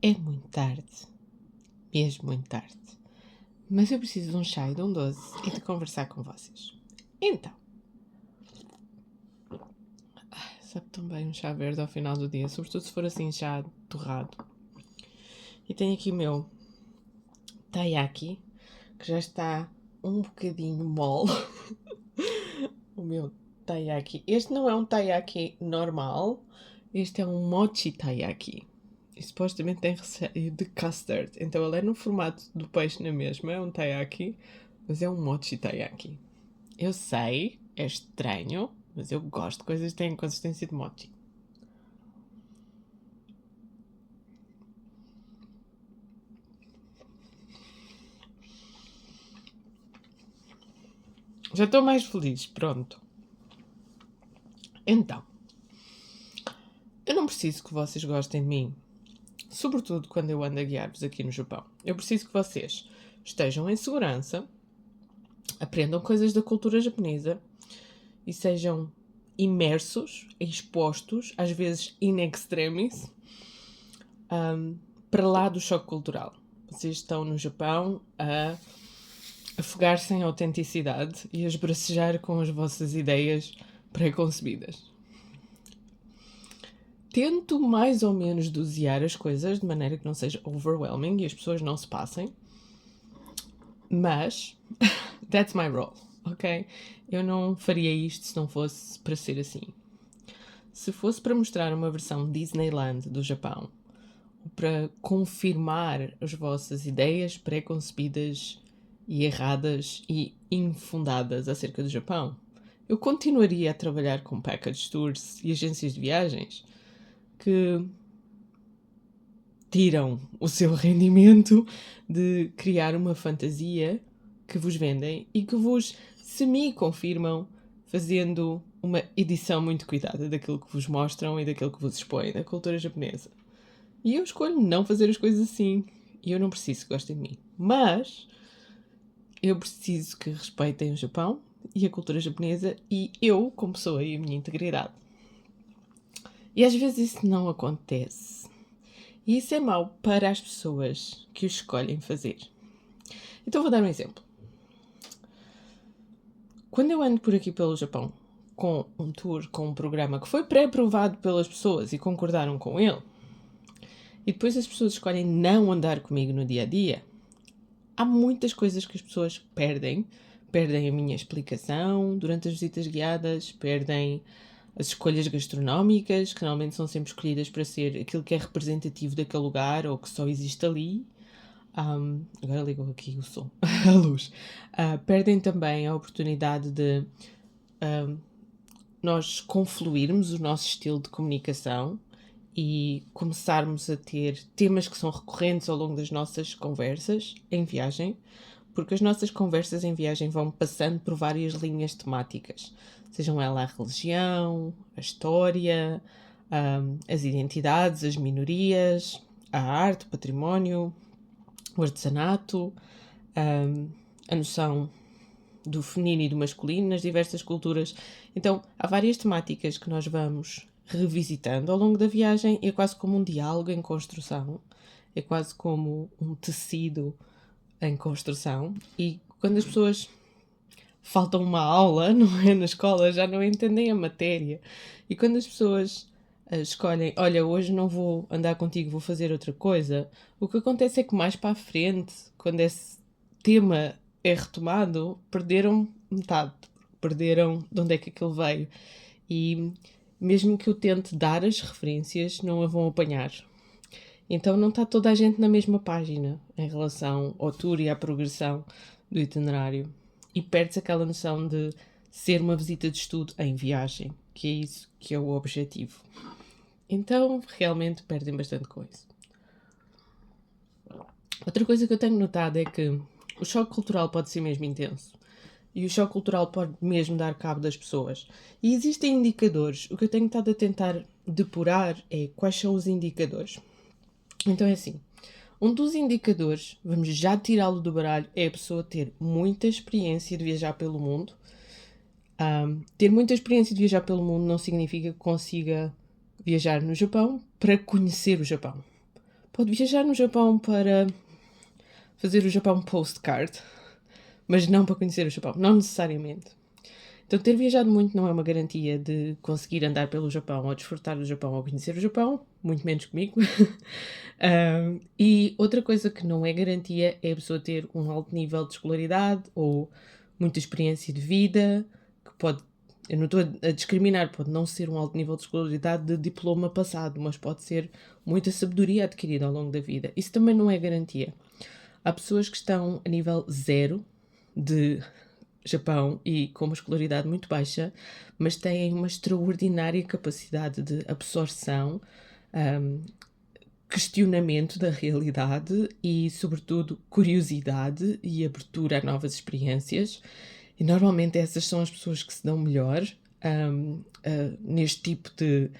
É muito tarde, mesmo muito tarde, mas eu preciso de um chá e de um doce e de conversar com vocês. Então, sabe tão bem um chá verde ao final do dia, sobretudo se for assim chá torrado. E tenho aqui o meu taiyaki, que já está um bocadinho mole. O meu taiyaki. Este não é um taiyaki normal, este é um mochi taiyaki. E supostamente tem recheio de custard. Então ele é no formato do peixe na mesma, é um taiyaki, mas é um mochi taiyaki. Eu sei, é estranho, mas eu gosto de coisas que têm consistência de mochi. Já estou mais feliz, pronto. Então, eu não preciso que vocês gostem de mim, sobretudo quando eu ando a guiar-vos aqui no Japão. Eu preciso que vocês estejam em segurança, aprendam coisas da cultura japonesa e sejam imersos, expostos, às vezes in extremis, para lá do choque cultural. Vocês estão no Japão a afogar-se em autenticidade e a esbracejar com as vossas ideias pré-concebidas. Tento mais ou menos dosear as coisas de maneira que não seja overwhelming e as pessoas não se passem, mas that's my role, ok? Eu não faria isto se não fosse para ser assim. Se fosse para mostrar uma versão Disneyland do Japão, ou para confirmar as vossas ideias pré-concebidas e erradas e infundadas acerca do Japão, eu continuaria a trabalhar com package tours e agências de viagens que tiram o seu rendimento de criar uma fantasia que vos vendem e que vos semi-confirmam fazendo uma edição muito cuidada daquilo que vos mostram e daquilo que vos expõem da cultura japonesa. E eu escolho não fazer as coisas assim. E eu não preciso que gostem de mim. Mas eu preciso que respeitem o Japão e a cultura japonesa e eu, como pessoa, e a minha integridade. E às vezes isso não acontece. E isso é mau para as pessoas que o escolhem fazer. Então vou dar um exemplo. Quando eu ando por aqui pelo Japão com um tour, com um programa que foi pré-aprovado pelas pessoas e concordaram com ele, e depois as pessoas escolhem não andar comigo no dia a dia, há muitas coisas que as pessoas perdem. Perdem a minha explicação durante as visitas guiadas, perdem as escolhas gastronómicas, que normalmente são sempre escolhidas para ser aquilo que é representativo daquele lugar ou que só existe ali. Agora ligou aqui o som, a luz. Perdem também a oportunidade de nós confluirmos o nosso estilo de comunicação e começarmos a ter temas que são recorrentes ao longo das nossas conversas em viagem, porque as nossas conversas em viagem vão passando por várias linhas temáticas, sejam elas a religião, a história, as identidades, as minorias, a arte, o património, o artesanato, a noção do feminino e do masculino nas diversas culturas. Então, há várias temáticas que nós vamos revisitando ao longo da viagem e é quase como um diálogo em construção, é quase como um tecido em construção. E quando as pessoas faltam uma aula, não é, na escola, já não entendem a matéria. E quando as pessoas escolhem, olha, hoje não vou andar contigo, vou fazer outra coisa, o que acontece é que mais para a frente, quando esse tema é retomado, perderam metade, perderam de onde é que aquilo veio. E mesmo que eu tente dar as referências, não a vão apanhar. Então não está toda a gente na mesma página em relação ao tour e à progressão do itinerário. E perde-se aquela noção de ser uma visita de estudo em viagem, que é isso que é o objetivo. Então realmente perdem bastante com isso. Outra coisa que eu tenho notado é que o choque cultural pode ser mesmo intenso. E o choque cultural pode mesmo dar cabo das pessoas. E existem indicadores. O que eu tenho estado a tentar depurar é quais são os indicadores. Então é assim. Um dos indicadores, vamos já tirá-lo do baralho, é a pessoa ter muita experiência de viajar pelo mundo. Ter muita experiência de viajar pelo mundo não significa que consiga viajar no Japão para conhecer o Japão. Pode viajar no Japão para fazer o Japão postcard, mas não para conhecer o Japão, não necessariamente. Então, ter viajado muito não é uma garantia de conseguir andar pelo Japão ou desfrutar do Japão ou conhecer o Japão, muito menos comigo. E outra coisa que não é garantia é a pessoa ter um alto nível de escolaridade ou muita experiência de vida, que pode, eu não estou a discriminar, pode não ser um alto nível de escolaridade de diploma passado, mas pode ser muita sabedoria adquirida ao longo da vida. Isso também não é garantia. Há pessoas que estão a nível zero de Japão e com uma escolaridade muito baixa, mas têm uma extraordinária capacidade de absorção, questionamento da realidade e, sobretudo, curiosidade e abertura a novas experiências. E normalmente essas são as pessoas que se dão melhor neste tipo de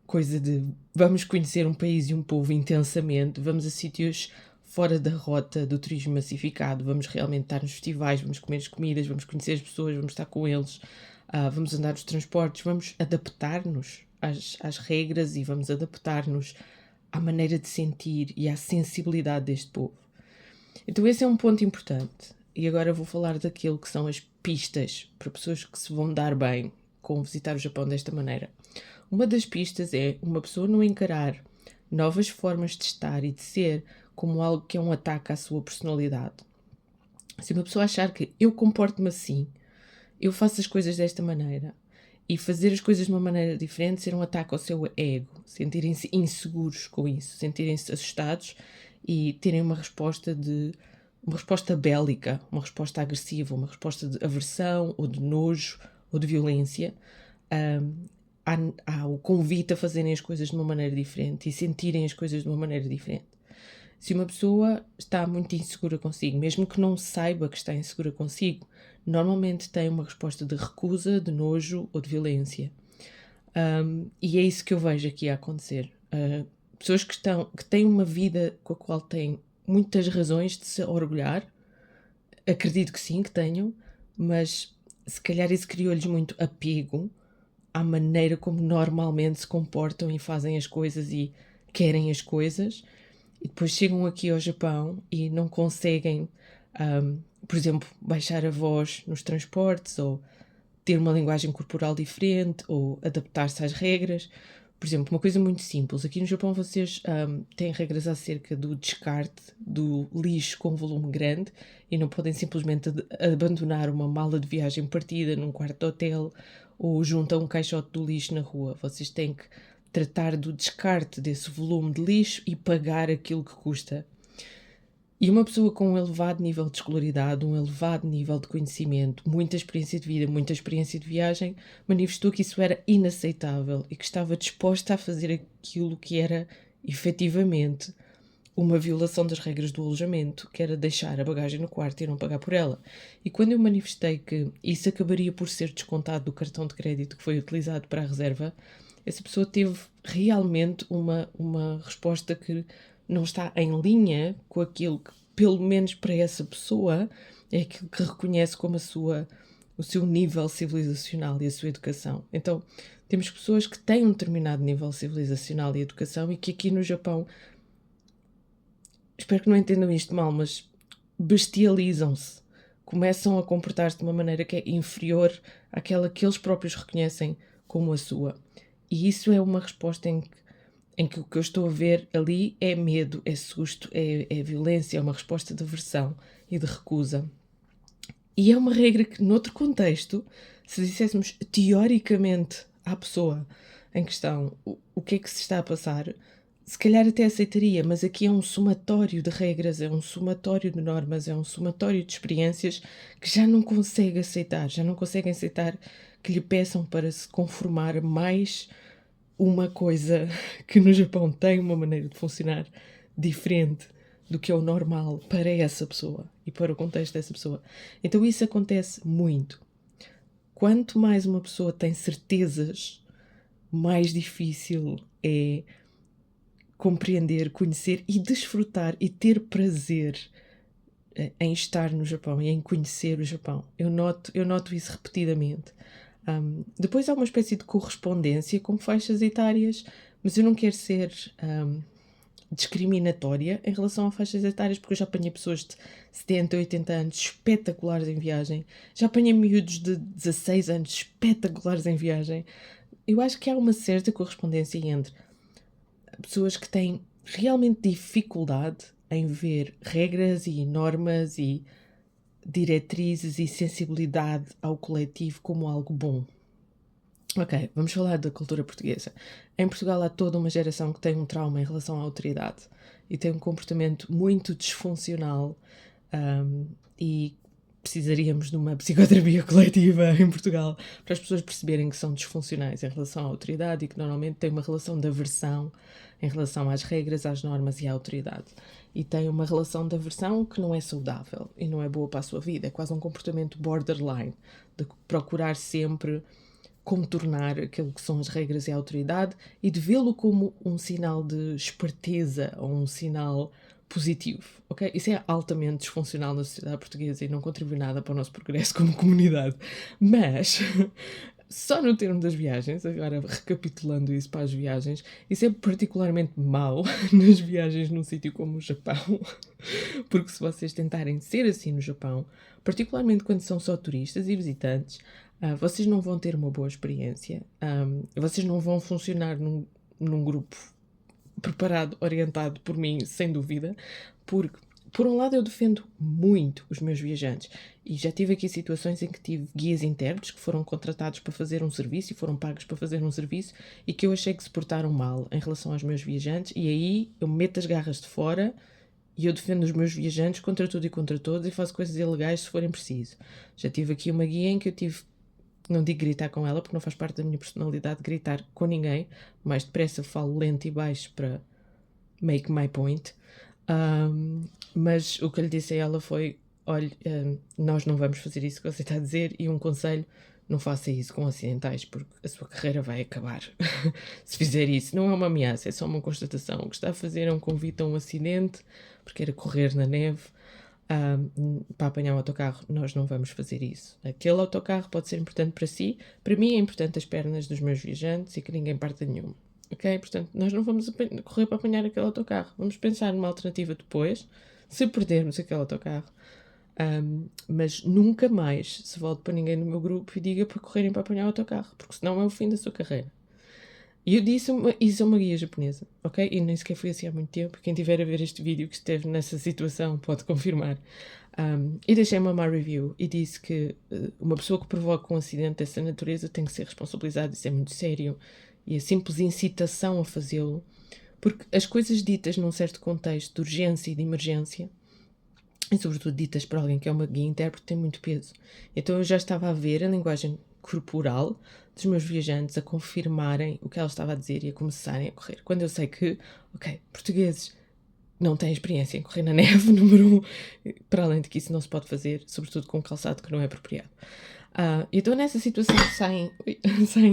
coisa de vamos conhecer um país e um povo intensamente, vamos a sítios fora da rota do turismo massificado, vamos realmente estar nos festivais, vamos comer as comidas, vamos conhecer as pessoas, vamos estar com eles, vamos andar nos transportes, vamos adaptar-nos às regras e vamos adaptar-nos à maneira de sentir e à sensibilidade deste povo. Então esse é um ponto importante. E agora vou falar daquilo que são as pistas para pessoas que se vão dar bem com visitar o Japão desta maneira. Uma das pistas é uma pessoa não encarar novas formas de estar e de ser como algo que é um ataque à sua personalidade. Se uma pessoa achar que eu comporto-me assim, eu faço as coisas desta maneira, e fazer as coisas de uma maneira diferente ser um ataque ao seu ego, sentirem-se inseguros com isso, sentirem-se assustados e terem uma resposta bélica, uma resposta agressiva, uma resposta de aversão ou de nojo ou de violência, há o convite a fazerem as coisas de uma maneira diferente e sentirem as coisas de uma maneira diferente. Se uma pessoa está muito insegura consigo, mesmo que não saiba que está insegura consigo, normalmente tem uma resposta de recusa, de nojo ou de violência. E é isso que eu vejo aqui a acontecer. Pessoas que têm uma vida com a qual têm muitas razões de se orgulhar, acredito que sim, que tenham, mas se calhar isso criou-lhes muito apego à maneira como normalmente se comportam e fazem as coisas e querem as coisas, e depois chegam aqui ao Japão e não conseguem, por exemplo, baixar a voz nos transportes ou ter uma linguagem corporal diferente ou adaptar-se às regras. Por exemplo, uma coisa muito simples. Aqui no Japão vocês têm regras acerca do descarte do lixo com volume grande e não podem simplesmente abandonar uma mala de viagem partida num quarto de hotel ou junto a um caixote do lixo na rua. Vocês têm que tratar do descarte desse volume de lixo e pagar aquilo que custa. E uma pessoa com um elevado nível de escolaridade, um elevado nível de conhecimento, muita experiência de vida, muita experiência de viagem, manifestou que isso era inaceitável e que estava disposta a fazer aquilo que era, efetivamente, uma violação das regras do alojamento, que era deixar a bagagem no quarto e não pagar por ela. E quando eu manifestei que isso acabaria por ser descontado do cartão de crédito que foi utilizado para a reserva, essa pessoa teve realmente uma resposta que não está em linha com aquilo que, pelo menos para essa pessoa, é aquilo que reconhece como o seu nível civilizacional e a sua educação. Então, temos pessoas que têm um determinado nível civilizacional e educação e que aqui no Japão, espero que não entendam isto mal, mas bestializam-se. Começam a comportar-se de uma maneira que é inferior àquela que eles próprios reconhecem como a sua. E isso é uma resposta em que o que eu estou a ver ali é medo, é susto, é violência, é uma resposta de aversão e de recusa. E é uma regra que, noutro contexto, se disséssemos teoricamente à pessoa em questão o que é que se está a passar, se calhar até aceitaria, mas aqui é um somatório de regras, é um somatório de normas, é um somatório de experiências que já não consegue aceitar, já não conseguem aceitar que lhe peçam para se conformar mais uma coisa que no Japão tem uma maneira de funcionar diferente do que é o normal para essa pessoa e para o contexto dessa pessoa. Então isso acontece muito. Quanto mais uma pessoa tem certezas, mais difícil é compreender, conhecer e desfrutar e ter prazer em estar no Japão e em conhecer o Japão. Eu noto isso repetidamente. Depois há uma espécie de correspondência com faixas etárias, mas eu não quero ser discriminatória em relação a faixas etárias, porque eu já apanhei pessoas de 70, 80 anos espetaculares em viagem, já apanhei miúdos de 16 anos espetaculares em viagem. Eu acho que há uma certa correspondência entre pessoas que têm realmente dificuldade em ver regras e normas e diretrizes e sensibilidade ao coletivo como algo bom. Ok, vamos falar da cultura portuguesa. Em Portugal há toda uma geração que tem um trauma em relação à autoridade e tem um comportamento muito disfuncional, e precisaríamos de uma psicoterapia coletiva em Portugal para as pessoas perceberem que são disfuncionais em relação à autoridade e que normalmente têm uma relação de aversão em relação às regras, às normas e à autoridade. E têm uma relação de aversão que não é saudável e não é boa para a sua vida. É quase um comportamento borderline, de procurar sempre contornar aquilo que são as regras e a autoridade e de vê-lo como um sinal de esperteza ou um sinal positivo, ok? Isso é altamente disfuncional na sociedade portuguesa e não contribui nada para o nosso progresso como comunidade. Mas, só no termo das viagens, agora recapitulando isso para as viagens, isso é particularmente mau nas viagens num sítio como o Japão, porque se vocês tentarem ser assim no Japão, particularmente quando são só turistas e visitantes, vocês não vão ter uma boa experiência, vocês não vão funcionar num grupo preparado, orientado por mim, sem dúvida, porque, por um lado, eu defendo muito os meus viajantes e já tive aqui situações em que tive guias intérpretes que foram contratados para fazer um serviço e foram pagos para fazer um serviço e que eu achei que se portaram mal em relação aos meus viajantes, e aí eu meto as garras de fora e eu defendo os meus viajantes contra tudo e contra todos e faço coisas ilegais se forem preciso. Já tive aqui uma guia em que eu tive, não digo gritar com ela, porque não faz parte da minha personalidade gritar com ninguém, mais depressa falo lento e baixo para make my point. Mas o que eu lhe disse a ela foi: olha, nós não vamos fazer isso que você está a dizer, e um conselho: não faça isso com ocidentais, porque a sua carreira vai acabar se fizer isso. Não é uma ameaça, é só uma constatação. O que está a fazer é um convite a um acidente, porque era correr na neve. Para apanhar um autocarro, nós não vamos fazer isso. Aquele autocarro pode ser importante para si, para mim é importante as pernas dos meus viajantes e que ninguém parta nenhuma. Ok? Portanto, nós não vamos correr para apanhar aquele autocarro. Vamos pensar numa alternativa depois, se perdermos aquele autocarro. Mas nunca mais se volte para ninguém no meu grupo e diga para correrem para apanhar o autocarro, porque senão é o fim da sua carreira. E eu disse isso a uma guia japonesa, ok? E nem sequer foi assim há muito tempo. Quem tiver a ver este vídeo que esteve nessa situação pode confirmar. E deixei uma má review e disse que uma pessoa que provoca um acidente dessa natureza tem que ser responsabilizada, isso é muito sério. E a simples incitação a fazê-lo, porque as coisas ditas num certo contexto de urgência e de emergência, e sobretudo ditas por alguém que é uma guia intérprete, têm muito peso. Então eu já estava a ver a linguagem corporal dos meus viajantes a confirmarem o que ela estava a dizer e a começarem a correr. Quando eu sei que, ok, portugueses não têm experiência em correr na neve, número 1, para além de que isso não se pode fazer, sobretudo com um calçado que não é apropriado. Então nessa situação saem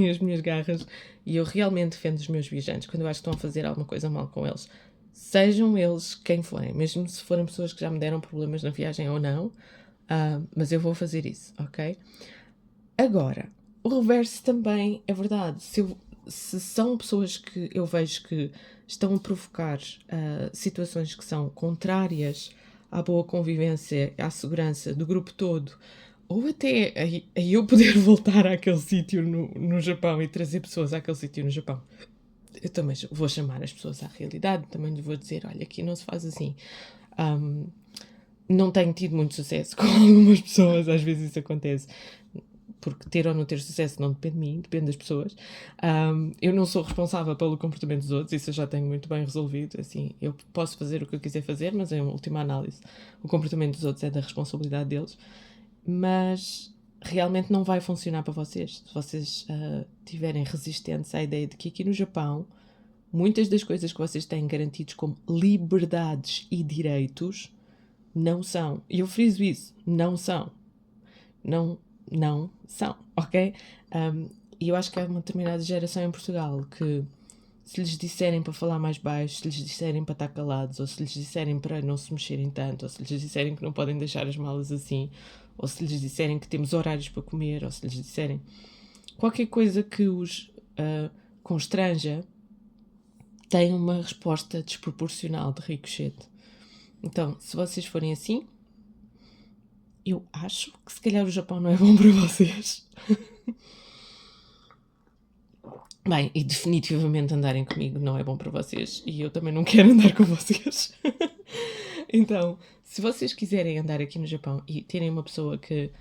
as minhas garras e eu realmente defendo os meus viajantes quando eu acho que estão a fazer alguma coisa mal com eles. Sejam eles quem forem, mesmo se forem pessoas que já me deram problemas na viagem ou não, mas eu vou fazer isso, ok? Agora, o reverso também é verdade. Se são pessoas que eu vejo que estão a provocar situações que são contrárias à boa convivência, à segurança do grupo todo, ou até a eu poder voltar àquele sítio no Japão e trazer pessoas àquele sítio no Japão, eu também vou chamar as pessoas à realidade, também lhe vou dizer: olha, aqui não se faz assim. Não tenho tido muito sucesso com algumas pessoas, às vezes isso acontece, porque ter ou não ter sucesso não depende de mim, depende das pessoas. Eu não sou responsável pelo comportamento dos outros, isso eu já tenho muito bem resolvido. Assim, eu posso fazer o que eu quiser fazer, mas em última análise o comportamento dos outros é da responsabilidade deles. Mas realmente não vai funcionar para vocês. Se vocês tiverem resistentes à ideia de que aqui no Japão muitas das coisas que vocês têm garantidos como liberdades e direitos não são. E eu friso isso, não são. Não são, ok? E eu acho que há uma determinada geração em Portugal que, se lhes disserem para falar mais baixo, se lhes disserem para estar calados, ou se lhes disserem para não se mexerem tanto, ou se lhes disserem que não podem deixar as malas assim, ou se lhes disserem que temos horários para comer, ou se lhes disserem qualquer coisa que os constranja, tem uma resposta desproporcional de ricochete. Então, se vocês forem assim, eu acho que se calhar o Japão não é bom para vocês. Bem, e definitivamente andarem comigo não é bom para vocês. E eu também não quero andar com vocês. Então, se vocês quiserem andar aqui no Japão e terem uma pessoa que